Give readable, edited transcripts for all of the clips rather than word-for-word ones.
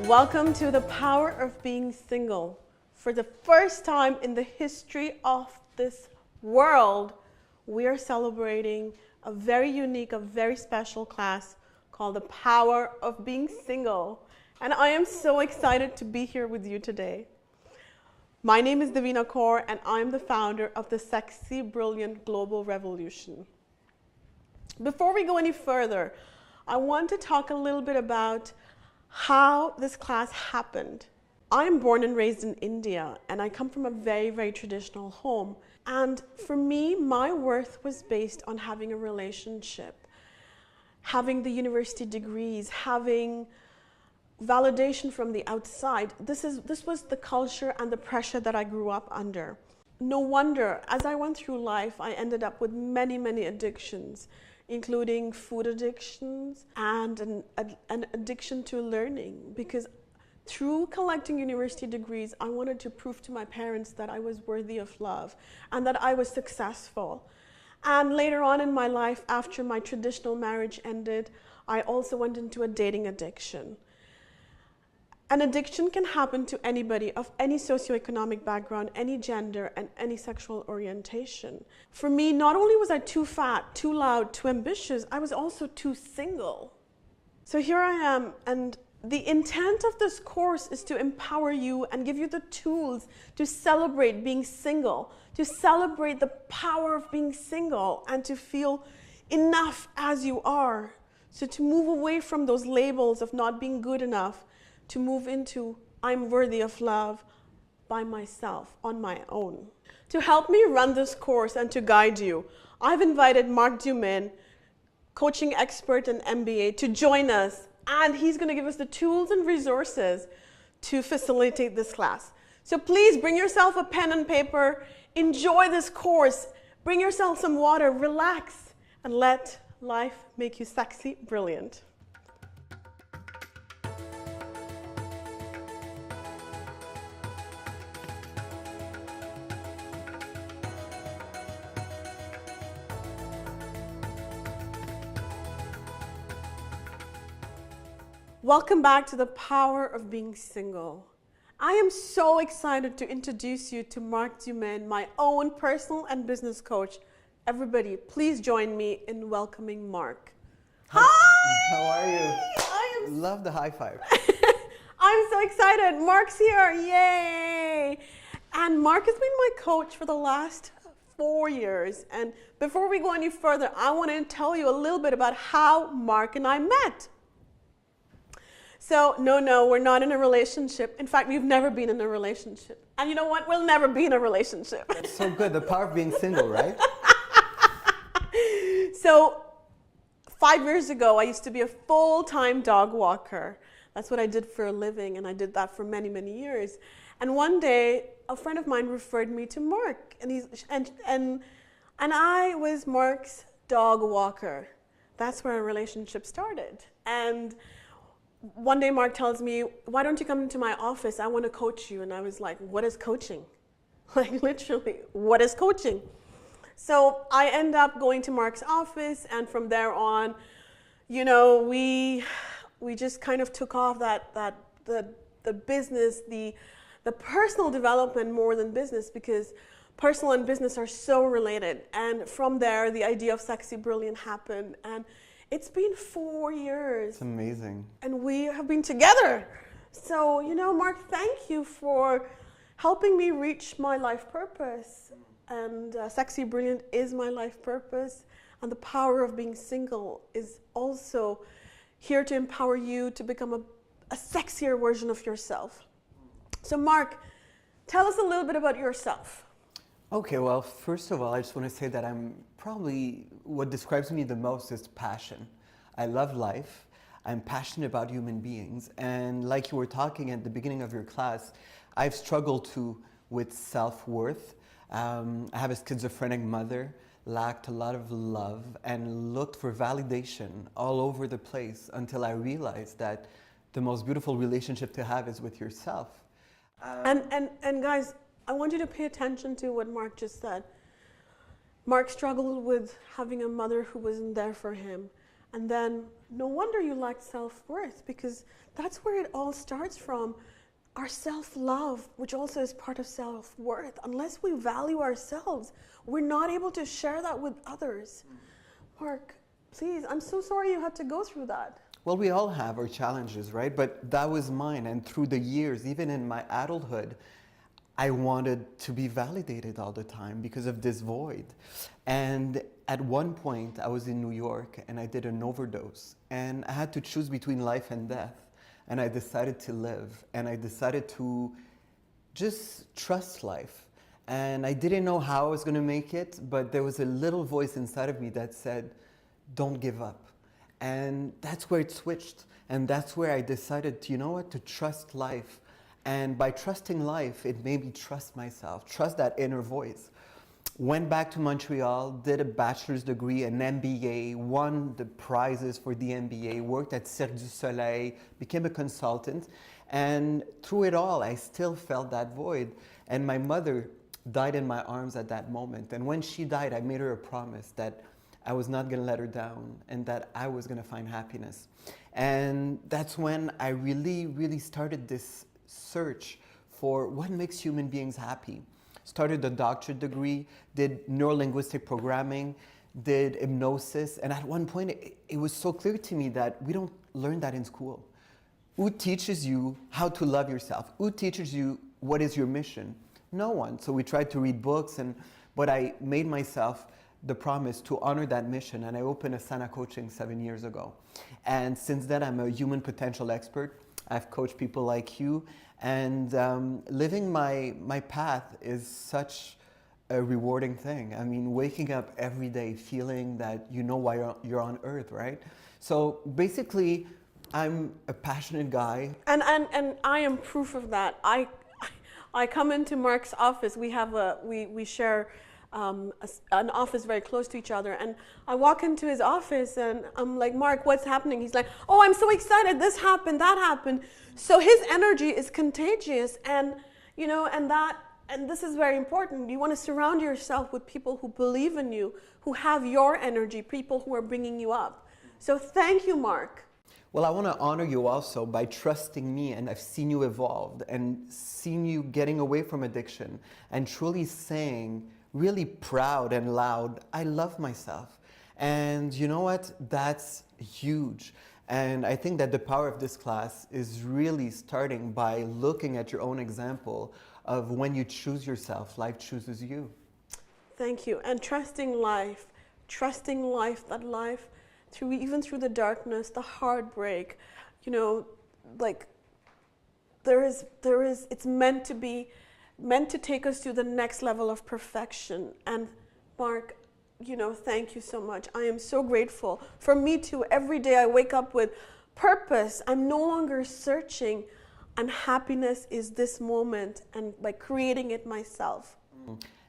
Welcome to the power of being single. For the first time in the history of this world, we are celebrating a very unique, a very special class called the power of being single. And I am so excited to be here with you today. My name is Devina Kaur, and I'm the founder of the Sexy Brilliant Global Revolution. Before we go any further, I want to talk a little bit about how this class happened. I am born and raised in India, and I come from a very, very traditional home. And for me, my worth was based on having a relationship, having the university degrees, having validation from the outside. This was the culture and the pressure that I grew up under. No wonder, as I went through life, I ended up with many, many addictions, including food addictions and an addiction to learning, because through collecting university degrees, I wanted to prove to my parents that I was worthy of love and that I was successful. And later on in my life, after my traditional marriage ended, I also went into a dating addiction. An addiction can happen to anybody of any socioeconomic background, any gender, and any sexual orientation. For me, not only was I too fat, too loud, too ambitious, I was also too single. So here I am, and the intent of this course is to empower you and give you the tools to celebrate being single, to celebrate the power of being single, and to feel enough as you are. So to move away from those labels of not being good enough, to move into, I'm worthy of love by myself, on my own. To help me run this course and to guide you, I've invited Mark Dumaine, coaching expert and MBA, to join us, and he's going to give us the tools and resources to facilitate this class. So please bring yourself a pen and paper, enjoy this course, bring yourself some water, relax, and let life make you sexy brilliant. Welcome back to the power of being single. I am so excited to introduce you to Mark Dumaine, my own personal and business coach. Everybody, please join me in welcoming Mark. Hi! How are you? I Love the high five. I'm so excited. Mark's here. Yay! And Mark has been my coach for the last 4 years. And before we go any further, I want to tell you a little bit about how Mark and I met. So, no, we're not in a relationship. In fact, we've never been in a relationship. And you know what? We'll never be in a relationship. That's so good. The power of being single, right? So, 5 years ago, I used to be a full-time dog walker. That's what I did for a living, and I did that for many, many years. And one day, a friend of mine referred me to Mark, and I was Mark's dog walker. That's where a relationship started. And one day Mark tells me, why don't you come into my office? I want to coach you. And I was like, what is coaching? Like literally, what is coaching? So I end up going to Mark's office, and from there on, you know, we just kind of took off the business, the personal development more than business, because personal and business are so related. And from there, the idea of Sexy Brilliant happened. And it's been 4 years. It's amazing. And we have been together. So, you know, Mark, thank you for helping me reach my life purpose. And Sexy Brilliant is my life purpose. And the power of being single is also here to empower you to become a sexier version of yourself. So, Mark, tell us a little bit about yourself. Okay, well, first of all, I just want to say that what describes me the most is passion. I love life. I'm passionate about human beings. And like you were talking at the beginning of your class, I've struggled with self-worth. I have a schizophrenic mother, lacked a lot of love, and looked for validation all over the place until I realized that the most beautiful relationship to have is with yourself. And guys, I want you to pay attention to what Mark just said. Mark struggled with having a mother who wasn't there for him. And then no wonder you lacked self-worth, because that's where it all starts from. Our self-love, which also is part of self-worth. Unless we value ourselves, we're not able to share that with others. Mark, please, I'm so sorry you had to go through that. Well, we all have our challenges, right? But that was mine. And through the years, even in my adulthood, I wanted to be validated all the time because of this void. And at one point, I was in New York and I did an overdose. And I had to choose between life and death. And I decided to live. And I decided to just trust life. And I didn't know how I was going to make it, but there was a little voice inside of me that said, don't give up. And that's where it switched. And that's where I decided, you know what, to trust life. And by trusting life, it made me trust myself, trust that inner voice. Went back to Montreal, did a bachelor's degree, an MBA, won the prizes for the MBA, worked at Cirque du Soleil, became a consultant. And through it all, I still felt that void. And my mother died in my arms at that moment. And when she died, I made her a promise that I was not going to let her down and that I was going to find happiness. And that's when I really started this search for what makes human beings happy. Started a doctorate degree, did neurolinguistic programming, did hypnosis, and at one point it was so clear to me that we don't learn that in school. Who teaches you how to love yourself? Who teaches you what is your mission? No one. So we tried to read books, but I made myself the promise to honor that mission, and I opened Asana Coaching 7 years ago. And since then, I'm a human potential expert. I've coached people like you, and living my path is such a rewarding thing. I mean, waking up every day feeling that you know why you're on earth, right? So basically, I'm a passionate guy. And I am proof of that. I come into Mark's office. We share an office very close to each other, and I walk into his office and I'm like, Mark, what's happening? He's like, oh, I'm so excited, this happened, that happened. So his energy is contagious, and you know, and this is very important. You want to surround yourself with people who believe in you, who have your energy, people who are bringing you up. So thank you, Mark. Well, I want to honor you also by trusting me, and I've seen you evolve and seen you getting away from addiction and truly saying, really proud and loud, I love myself. And you know what? That's huge. And I think that the power of this class is really starting by looking at your own example of when you choose yourself, life chooses you. Thank you. And trusting life, that life, even through the darkness, the heartbreak, you know, like it's meant to take us to the next level of perfection. And Mark, you know, thank you so much. I am so grateful. For me too, every day I wake up with purpose. I'm no longer searching, and happiness is this moment, and by creating it myself.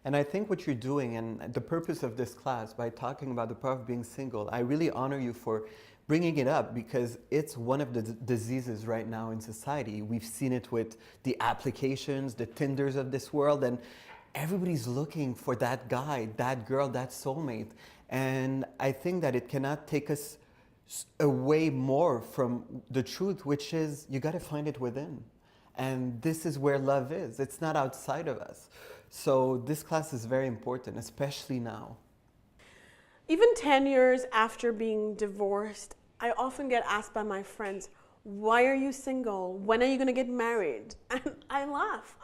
And I think what you're doing, and the purpose of this class, by talking about the power of being single, I really honor you for bringing it up, because it's one of the diseases right now in society. We've seen it with the applications, the Tinders of this world, and everybody's looking for that guy, that girl, that soulmate. And I think that it cannot take us away more from the truth, which is you got to find it within. And this is where love is. It's not outside of us. So this class is very important, especially now. Even 10 years after being divorced, I often get asked by my friends, why are you single? When are you going to get married? And I laugh.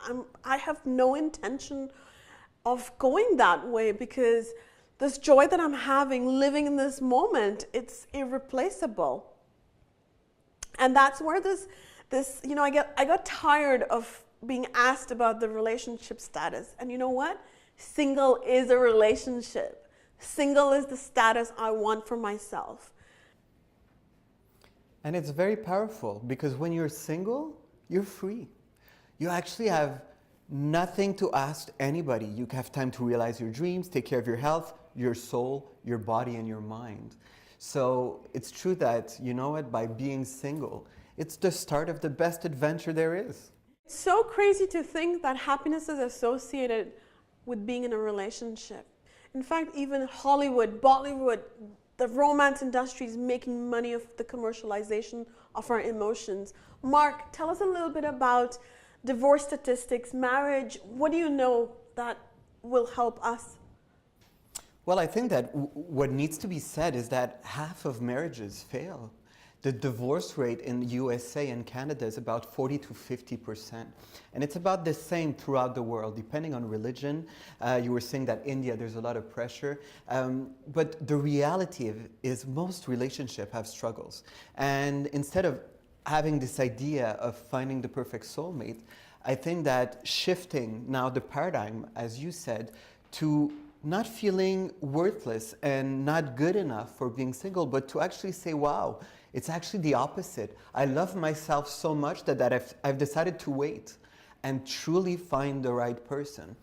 I have no intention of going that way, because this joy that I'm having living in this moment, it's irreplaceable. And that's where this you know, I got tired of being asked about the relationship status. And you know what? Single is a relationship. Single is the status I want for myself. And it's very powerful, because when you're single, you're free. You actually have nothing to ask anybody. You have time to realize your dreams, take care of your health, your soul, your body, and your mind. So it's true that, you know what, by being single, it's the start of the best adventure there is. It's so crazy to think that happiness is associated with being in a relationship. In fact, even Hollywood, Bollywood, the romance industry is making money of the commercialization of our emotions. Mark, tell us a little bit about divorce statistics, marriage. What do you know that will help us? Well, I think that what needs to be said is that half of marriages fail. The divorce rate in the USA and Canada is about 40 to 50%. And it's about the same throughout the world, depending on religion. You were saying that India, there's a lot of pressure. But the reality is most relationships have struggles. And instead of having this idea of finding the perfect soulmate, I think that shifting now the paradigm, as you said, to not feeling worthless and not good enough for being single, but to actually say, wow, it's actually the opposite. I love myself so much that I've decided to wait and truly find the right person.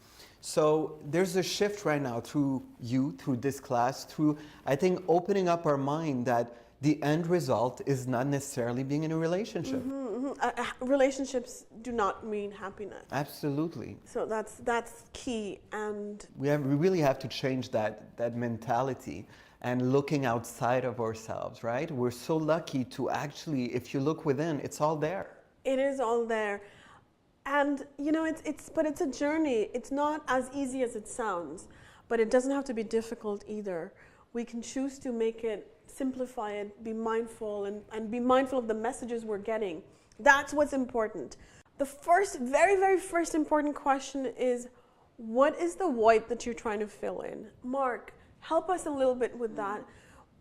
So there's a shift right now through you, through this class, through, I think, opening up our mind that the end result is not necessarily being in a relationship. Relationships do not mean happiness. Absolutely. So that's key. And we really have to change that mentality and looking outside of ourselves, right? We're so lucky to actually, if you look within, it's all there. It is all there. And you know, but it's a journey. It's not as easy as it sounds, but it doesn't have to be difficult either. We can choose to make it, simplify it, be mindful, and be mindful of the messages we're getting. That's what's important. The very, very first important question is, what is the void that you're trying to fill in? Mark, help us a little bit with that.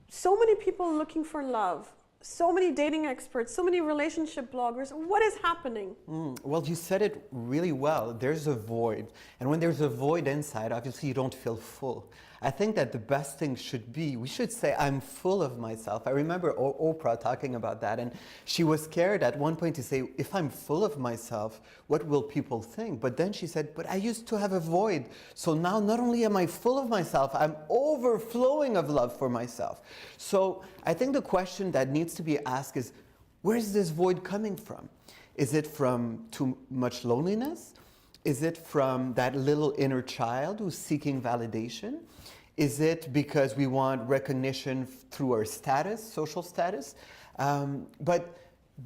So many people looking for love, so many dating experts, so many relationship bloggers. What is happening? Well, you said it really well. There's a void. And when there's a void inside, obviously you don't feel full. I think that the best thing should be, we should say, I'm full of myself. I remember Oprah talking about that, and she was scared at one point to say, if I'm full of myself, what will people think? But then she said, but I used to have a void. So now not only am I full of myself, I'm overflowing of love for myself. So I think the question that needs to be asked is, where's this void coming from? Is it from too much loneliness? Is it from that little inner child who's seeking validation? Is it because we want recognition through our status, social status? But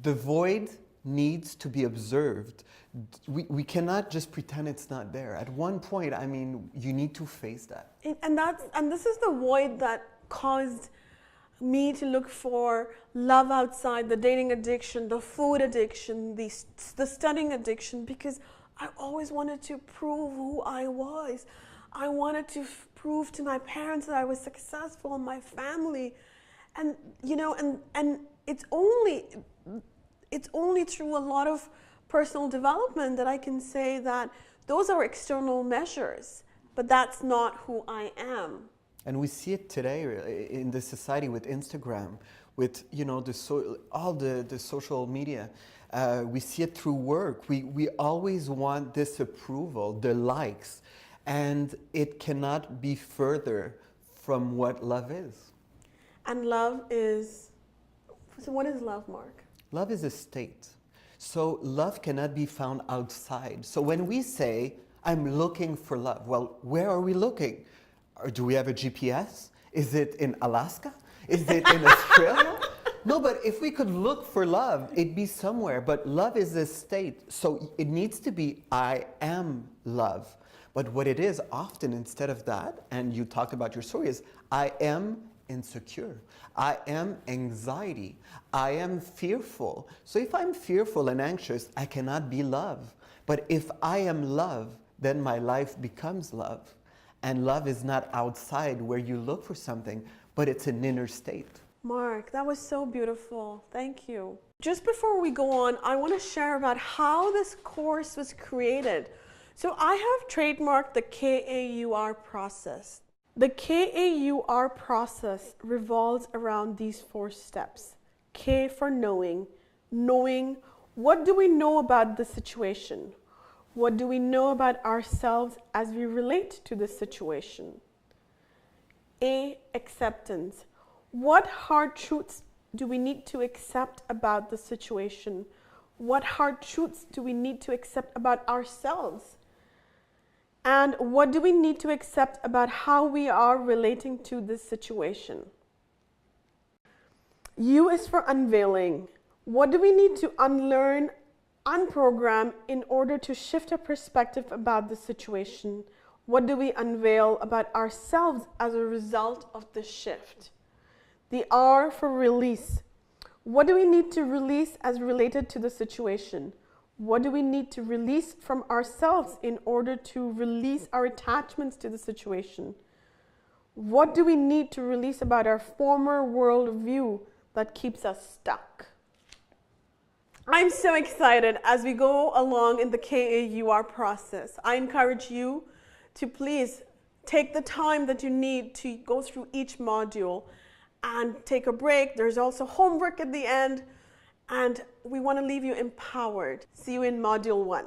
the void needs to be observed. We cannot just pretend it's not there. At one point, I mean, you need to face that. And this is the void that caused me to look for love outside, the dating addiction, the food addiction, the studying addiction, because I always wanted to prove who I was. I wanted to prove to my parents that I was successful in my family. And, you know, and it's only through a lot of personal development that I can say that those are external measures, but that's not who I am. And we see it today in the society with Instagram, with, you know, all the social media. We see it through work. We always want this approval, the likes, and it cannot be further from what love is. And love is, so what is love, Mark? Love is a state. So love cannot be found outside. So when we say, I'm looking for love, well, where are we looking? Or do we have a GPS? Is it in Alaska? Is it in Australia? No, but if we could look for love, it'd be somewhere. But love is a state. So it needs to be, I am love. But what it is often, instead of that, and you talked about your story, is I am insecure. I am anxiety. I am fearful. So if I'm fearful and anxious, I cannot be love. But if I am love, then my life becomes love. And love is not outside where you look for something, but it's an inner state. Mark, that was so beautiful. Thank you. Just before we go on, I want to share about how this course was created. So I have trademarked the K.A.U.R. process. The K.A.U.R. process revolves around these 4 steps. K for knowing. Knowing, what do we know about the situation? What do we know about ourselves as we relate to the situation? A, acceptance. What hard truths do we need to accept about the situation? What hard truths do we need to accept about ourselves? And what do we need to accept about how we are relating to this situation? U is for unveiling. What do we need to unlearn, unprogram in order to shift our perspective about the situation? What do we unveil about ourselves as a result of the shift? The R for release. What do we need to release as related to the situation? What do we need to release from ourselves in order to release our attachments to the situation? What do we need to release about our former worldview that keeps us stuck? I'm so excited as we go along in the K.A.U.R. process. I encourage you to please take the time that you need to go through each module and take a break. There's also homework at the end, and we want to leave you empowered. See you in module 1.